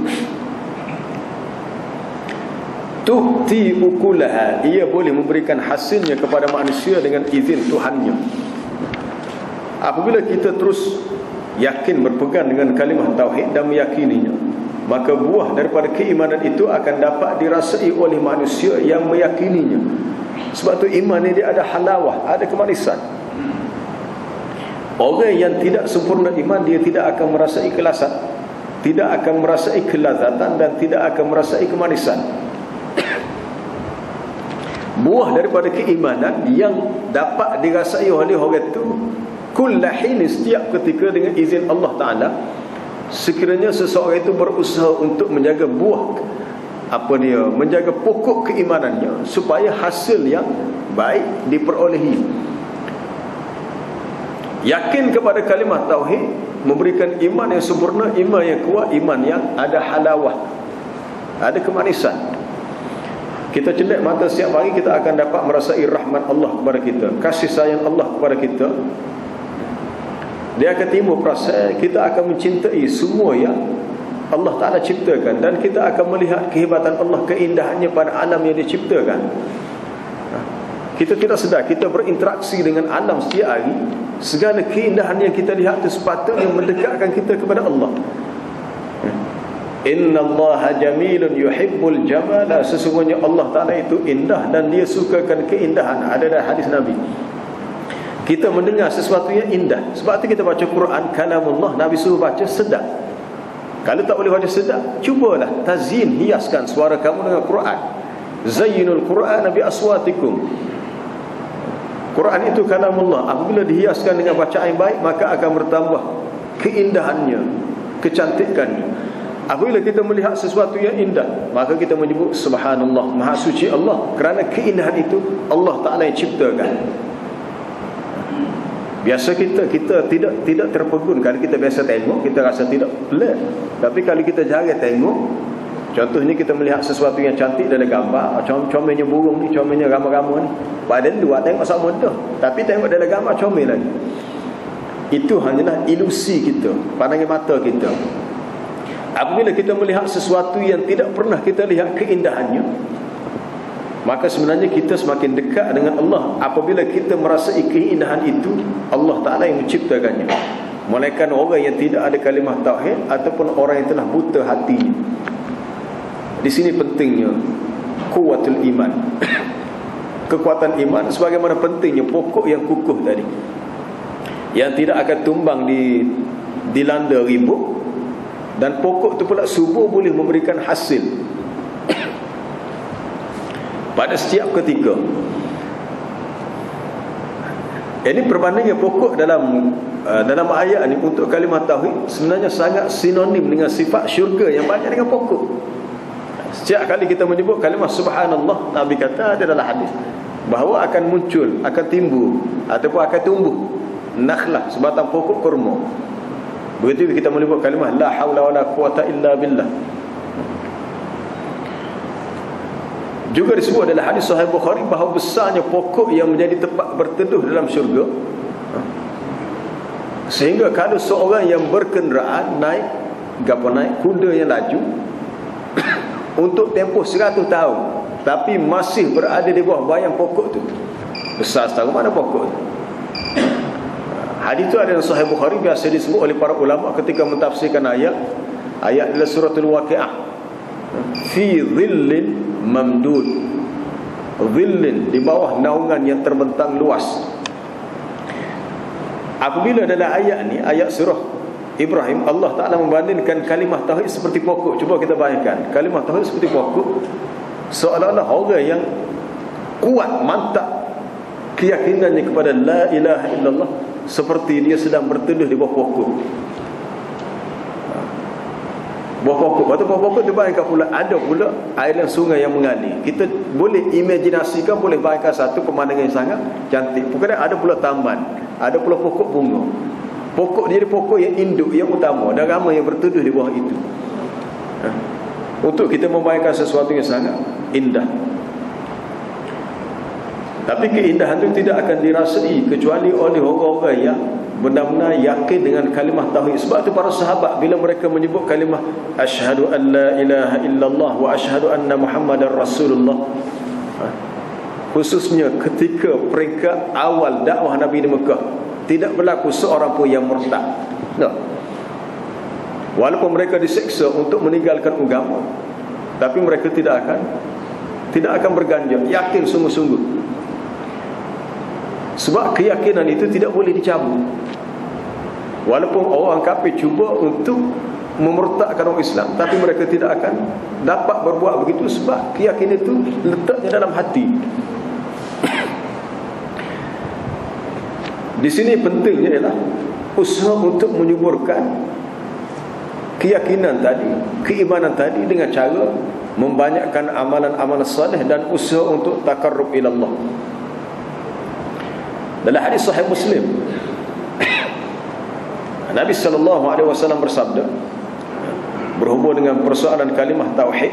tuhti ukulaha, ia boleh memberikan hasilnya kepada manusia dengan izin Tuhannya. Apabila kita terus yakin berpegang dengan kalimah tauhid dan meyakininya, maka buah daripada keimanan itu akan dapat dirasai oleh manusia yang meyakininya. Sebab tu iman ini dia ada halawah, ada kemanisan. Orang yang tidak sempurna iman, dia tidak akan merasai kelasan, tidak akan merasai kelazatan, dan tidak akan merasai kemanisan. Buah daripada keimanan yang dapat dirasai oleh orang itu kullahin, setiap ketika dengan izin Allah Ta'ala. Sekiranya seseorang itu berusaha untuk menjaga buah, menjaga pokok keimanannya supaya hasil yang baik diperolehi. Yakin kepada kalimah tauhid memberikan iman yang sempurna, iman yang kuat, iman yang ada halawah, ada kemanisan. Kita cendek mata setiap hari, kita akan dapat merasai rahmat Allah kepada kita, kasih sayang Allah kepada kita. Dia akan timbul perasaan kita akan mencintai semua yang Allah Ta'ala ciptakan, dan kita akan melihat kehebatan Allah, keindahannya pada alam yang dia ciptakan. Kita tidak sedar, kita berinteraksi dengan alam setiap hari. Segala keindahan yang kita lihat itu sepatutnya mendekatkan kita kepada Allah. Innallaha jamilun yuhibbul jamala. Sesungguhnya Allah Ta'ala itu indah dan dia sukakan keindahan. Ada dalam hadis Nabi. Kita mendengar sesuatu yang indah. Sebab itu kita baca Quran, kalamullah, Nabi suruh baca sedap. Kalau tak boleh baca sedap, cubalah tazyin, hiaskan suara kamu dengan Quran. Zayyinul Quran bi aswatikum. Quran itu kalamullah. Apabila dihiaskan dengan bacaan yang baik, maka akan bertambah keindahannya, kecantikannya. Apabila kita melihat sesuatu yang indah, maka kita menyebut subhanallah, maha suci Allah, kerana keindahan itu Allah Ta'ala yang ciptakan. Biasa kita tidak terpegun. Kalau kita biasa tengok, kita rasa tidak pelik. Tapi kalau kita jarang tengok, contohnya kita melihat sesuatu yang cantik dalam gambar, comelnya burung ni, comelnya rama-rama ni, padahal luar tengok sama dah, tapi tengok dalam gambar comel lagi. Itu hanyalah ilusi kita, pandangan mata kita. Apabila kita melihat sesuatu yang tidak pernah kita lihat keindahannya, maka sebenarnya kita semakin dekat dengan Allah. Apabila kita merasai keindahan itu, Allah Ta'ala yang menciptakannya. Melainkan orang yang tidak ada kalimah tauhid, ataupun orang yang telah buta hatinya. Di sini pentingnya kuatul iman. Kekuatan iman, sebagaimana pentingnya pokok yang kukuh tadi, yang tidak akan tumbang dilanda ribut, dan pokok itu pula subur boleh memberikan hasil pada setiap ketika. Ini perbandingan pokok dalam ayat ni untuk kalimah tauhid sebenarnya sangat sinonim dengan sifat syurga yang banyak dengan pokok. Setiap kali kita menyebut kalimah subhanallah, Nabi kata ada dalam hadis bahawa akan muncul, akan timbul ataupun akan tumbuh nakhlah, sebatang pokok kurma. Begitu kita menyebut kalimah la haula wala quwata illa billah. Juga disebut dalam hadis Sahih Bukhari bahawa besarnya pokok yang menjadi tempat berteduh dalam syurga, sehingga kalau seorang yang berkenderaan naik kuda yang laju untuk tempoh 100 tahun, tapi masih berada di bawah bayang pokok tu, besar setara mana pokok tu. Hadis itu ada dalam Sahih Bukhari, biasa disebut oleh para ulama ketika mentafsirkan ayat dalam suratul Waqiah, fi dhillin mamdud, dhillin, di bawah naungan yang terbentang luas. Apabila dalam ayat ni, ayat surah Ibrahim, Allah Ta'ala membandingkan kalimah tauhid seperti pokok. Cuba kita bayangkan, kalimah tauhid seperti pokok, seolah-olah orang yang kuat, mantap keyakinannya kepada la ilaha illallah, seperti dia sedang berteduh di bawah pokok. Bawah pokok, lepas tu bawah pokok tu bayangkan pula ada pula air dan sungai yang mengalir. Kita boleh imajinasikan, boleh bayangkan satu pemandangan yang sangat cantik. Bukan ada pula taman, ada pula pokok bunga. Pokok dia pokok yang induk, yang utama, dan ramai yang berteduh di bawah itu. Untuk kita membayangkan sesuatu yang sangat indah. Tapi keindahan itu tidak akan dirasai kecuali oleh orang-orang yang benar-benar yakin dengan kalimah tauhid. Sebab itu para sahabat bila mereka menyebut kalimah asyhadu an la ilaha illallah wa asyhadu anna muhammadar rasulullah, khususnya ketika peringkat awal dakwah Nabi di Mekah, tidak berlaku seorang pun yang murtad. Walaupun mereka diseksa untuk meninggalkan agama, tapi mereka tidak akan berganjal, yakin sungguh-sungguh. Sebab keyakinan itu tidak boleh dicabut. Walaupun orang kafir cuba untuk memurtadkan orang Islam, tapi mereka tidak akan dapat berbuat begitu, sebab keyakinan itu letaknya dalam hati. Di sini pentingnya ialah usaha untuk menyuburkan keyakinan tadi, keimanan tadi, dengan cara membanyakkan amalan-amalan soleh dan usaha untuk taqarrub ila Allah. Dalam hadis Sahih Muslim, Nabi SAW bersabda berhubung dengan persoalan kalimah tauhid,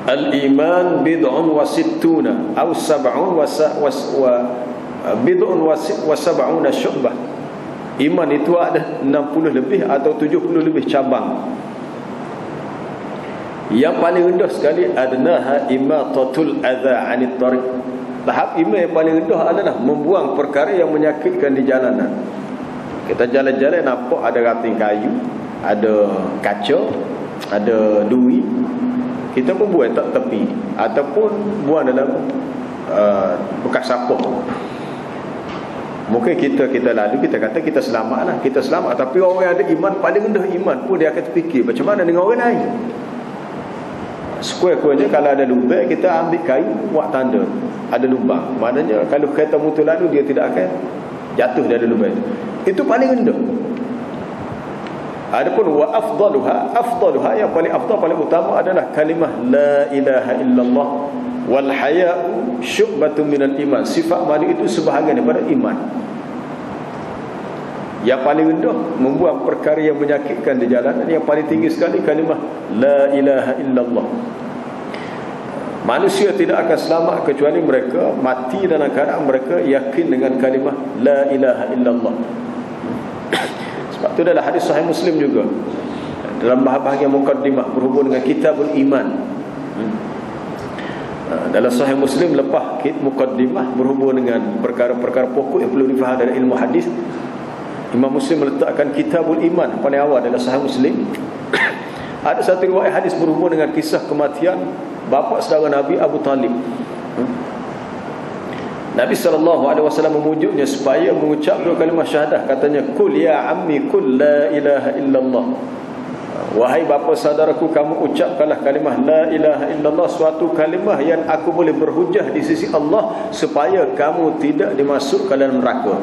Al-iman bid'un wa sittuna atau sab'un bid'un wa sab'una syu'bah. Iman itu ada 60 lebih atau 70 lebih cabang. Yang paling rendah sekali adnaha imatatul adza 'anit tariq. Tahap iman yang paling rendah adalah membuang perkara yang menyakitkan di jalanan. Kita jalan-jalan nampak ada ranting kayu, ada kaca, ada duri, kita pun buang tak tepi ataupun buang dalam bekas sampah. Mungkin kita lalu kita kata kita selamatlah, kita selamat, tapi orang yang ada iman paling rendah iman pun dia akan terfikir macam mana dengan orang lain. Sekurang-kurangnya kalau ada lubang kita ambil kayu buat tanda ada lubang. Maknanya kalau kereta motor lalu dia tidak akan jatuh dari lubang itu. Itu paling rendah. Adapun wa afdaluha yang paling afdal, paling utama adalah kalimah la ilaha illallah wal haya'u syu'batun minal iman. Sifat malu itu sebahagian daripada iman. Yang paling rendah membuang perkara yang menyakitkan di jalanan. Yang paling tinggi sekali kalimah la ilaha illallah. Manusia tidak akan selamat kecuali mereka mati dalam keadaan mereka yakin dengan kalimah la ilaha illallah. Sebab itu dalam hadis sahih Muslim juga, dalam bahagian mukaddimah berhubung dengan kitabul iman. Dalam sahih Muslim lepas mukaddimah berhubung dengan perkara-perkara pokok yang perlu difahami dari ilmu hadis, Imam Muslim meletakkan kitabul iman paling awal dalam sahih Muslim. Ada satu riwayat hadis berhubung dengan kisah kematian bapa saudara Nabi Abu Talib. Nabi SAW memujuknya supaya mengucap dua kalimah syahadah. Katanya, kul ya ammi kul la ilaha illallah. Wahai bapa saudaraku, kamu ucapkanlah kalimah la ilaha illallah, suatu kalimah yang aku boleh berhujah di sisi Allah supaya kamu tidak dimasukkan dalam neraka.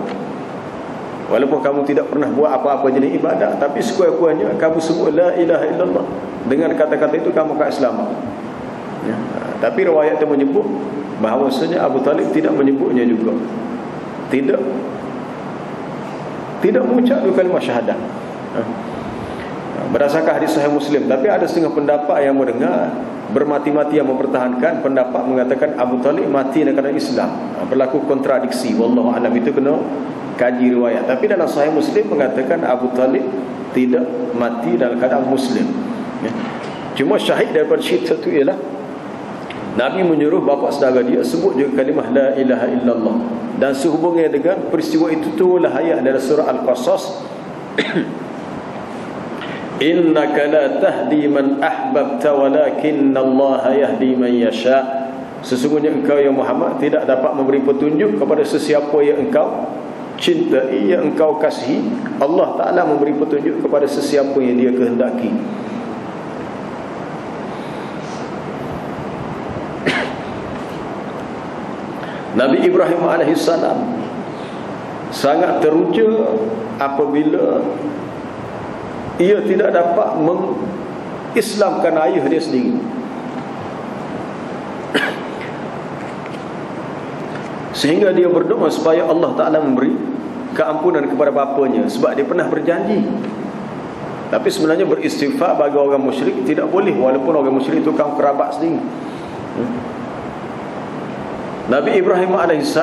Walaupun kamu tidak pernah buat apa-apa jenis ibadat, tapi sekurang-kurangnya kamu sebut la ilaha illallah. Dengan kata-kata itu kamu akan selamat. Ya. Tapi riwayat itu menyebut bahawasanya Abu Talib tidak menyebutnya juga. Tidak mengucap dua kalimah syahadah. Berdasarkan hadis sahih Muslim. Tapi ada setengah pendapat yang mendengar bermati-mati yang mempertahankan pendapat mengatakan Abu Talib mati dalam keadaan Islam. Berlaku kontradiksi. Wallahu a'lam, itu kena kaji riwayat. Tapi dalam sahih Muslim mengatakan Abu Talib tidak mati dalam keadaan Muslim. Ya. Cuma syahid daripada cerita itu ialah Nabi menyuruh bapa saudara dia sebut juga kalimah la ilaha illallah. Dan sehubungnya dengan peristiwa itu itulah ayat dari surah Al-Qasas. Innaka la tahdi man ahbabta walakinnallaha yahdi man yasha. Sesungguhnya engkau ya Muhammad tidak dapat memberi petunjuk kepada sesiapa yang engkau cintai, yang engkau kasihi. Allah Ta'ala memberi petunjuk kepada sesiapa yang dia kehendaki. Nabi Ibrahim AS sangat teruja apabila ia tidak dapat mengislamkan ayah dia sendiri. Sehingga dia berdoa supaya Allah Ta'ala memberi keampunan kepada bapanya, sebab dia pernah berjanji. Tapi sebenarnya beristighfar bagi orang musyrik tidak boleh, walaupun orang musyrik itu kaum kerabat sendiri. Nabi Ibrahim AS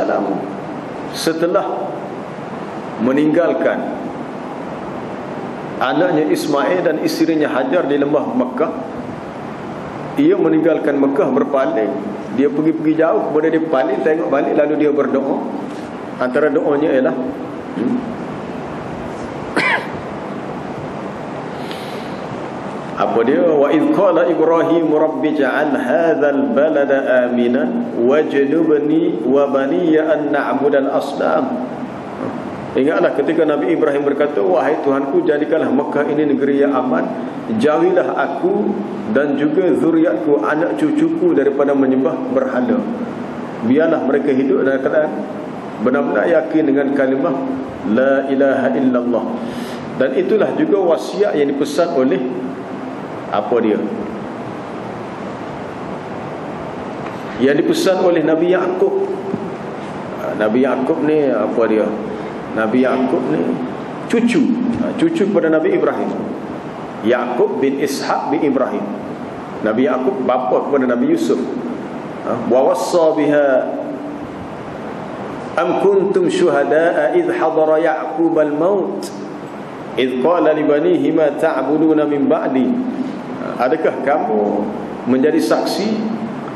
setelah meninggalkan anaknya Ismail dan isterinya Hajar di lembah Mekah, ia meninggalkan Mekah berpaling. Dia pergi jauh, kemudian dia paling tengok balik, lalu dia berdoa. Antara doanya ialah apa dia? Wa idh qala Ibrahim rabbi ja'al hadzal balada aminan wajnubni wa baniya an na'budal asnam. Ingatlah ketika Nabi Ibrahim berkata, wahai Tuhanku, jadikanlah Mekah ini negeri yang aman, jauhilah aku dan juga zuriatku, anak cucuku daripada menyembah berhala. Biarlah mereka hidup dalam keadaan benar-benar yakin dengan kalimah la ilaha illallah. Dan itulah juga wasiat yang dipesan oleh apa dia? Yang dipesan oleh Nabi Yaqub. Nabi Yaqub ni apa dia? Nabi Yaqub ni cucu kepada Nabi Ibrahim. Yaqub bin Ishaq bin Ibrahim. Nabi Yaqub bapa kepada Nabi Yusuf. Wa wassa biha am kuntum syuhada'a idh hadara Ya'qub al-maut idh qala li banihi ma ta'buduna min ba'di. Adakah kamu menjadi saksi,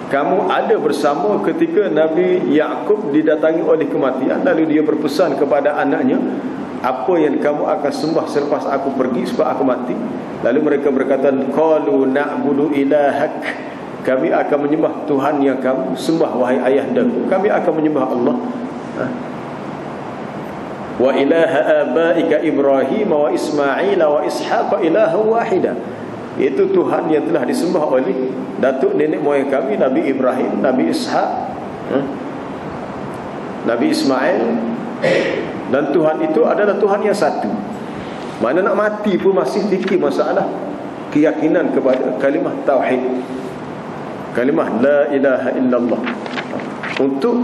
kamu ada bersama ketika Nabi Yaqub didatangi oleh kematian, lalu dia berpesan kepada anaknya, apa yang kamu akan sembah selepas aku pergi, sebab aku mati? Lalu mereka berkata, qalu na'budu ilahak, kami akan menyembah Tuhan yang kamu sembah wahai ayahandaku, kami akan menyembah Allah. Wa ilaha abaika Ibrahim wa Ismail wa Ishaq ilaha wahida. Itu Tuhan yang telah disembah oleh datuk nenek moyang kami, Nabi Ibrahim, Nabi Ishaq, Nabi Ismail. Dan Tuhan itu adalah Tuhan yang satu. Mana nak mati pun masih fikir masalah keyakinan kepada kalimah tauhid, kalimah la ilaha illallah, untuk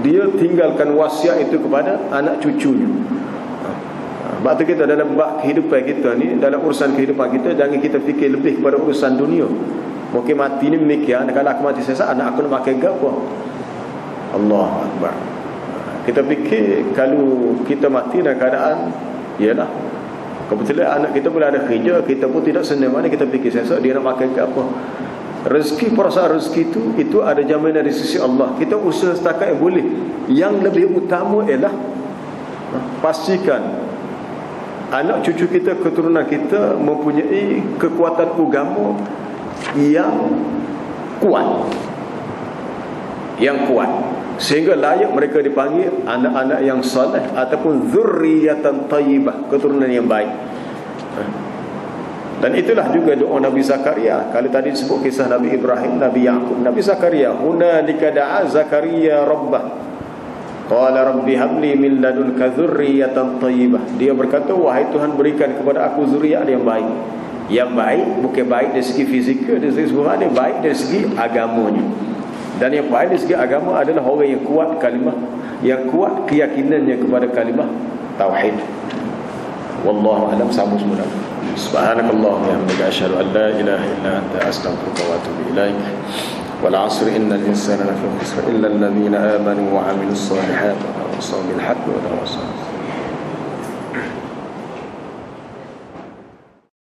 dia tinggalkan wasiat itu kepada anak cucunya. Sebab tu kita dalam bab kehidupan kita ni, dalam urusan kehidupan kita, jangan kita fikir lebih kepada urusan dunia. Mungkin mati ni demikian, kalau aku mati sesak, anak aku nak makan apa? Allahu Akbar. Kita fikir kalau kita mati dalam keadaan, ialah kebetulan anak kita boleh ada kerja, kita pun tidak senang, mana kita fikir sesak dia nak makan apa? Rezeki, perasaan rezeki itu ada jaminan dari sisi Allah. Kita usaha setakat yang boleh. Yang lebih utama ialah pastikan anak cucu kita, keturunan kita mempunyai kekuatan agama yang kuat, sehingga layak mereka dipanggil anak-anak yang soleh ataupun zurriyatan tayyibah, keturunan yang baik. Dan itulah juga doa Nabi Zakaria. Kalau tadi disebut kisah Nabi Ibrahim, Nabi Yaqub, Nabi Zakaria, hunalika da'a Zakaria rabbah qala rabbi habli min ladunka dzurriyyatan thayyibah. Dia berkata, wahai Tuhan, berikan kepada aku zuriat yang baik. Yang baik bukan baik dari segi fizikal, dari segi rohani, baik dari segi agamanya. Dan yang baik dari segi agama adalah orang yang kuat kalimah, yang kuat keyakinannya kepada kalimah tauhid. Wallahu a'lam. Sama semula. Subhanakallahumma wa bihamdika asyhadu an la ilaha illa anta astaghfiruka wa atubu ilaik. والعصر إن الإنسان لفي خسر إلا الذين آمنوا وعملوا الصالحات وتواصوا بالحق وتواصوا